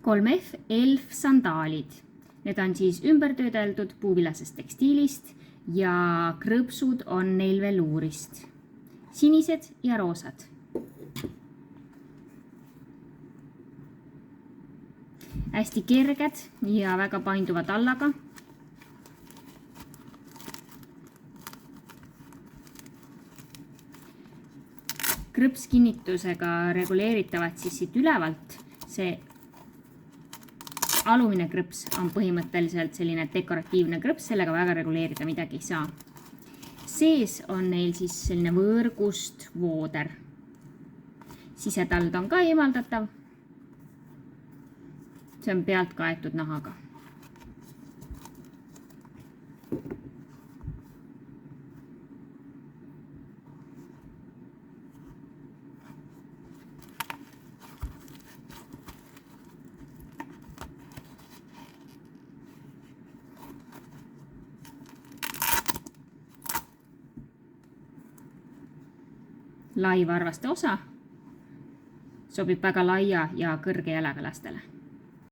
3F elf sandaalid. Need on siis ümbertöödeldud puuvilasest tekstiilist ja krõpsud on neil veluurist. Sinised ja roosad. Hästi kerged ja väga painduva tallaga. Krõpskinnitusega reguleeritavad siis siit ülevalt. See alumine krõps on põhimõtteliselt selline dekoratiivne krõps, sellega väga reguleerida midagi ei saa. Sees on neil siis selline võõrgust vooder. Sisetald on ka eemaldatav. See on pealt kaetud nahaga. Lai varvaste osa sobib väga laia ja kõrge jalaga lastele.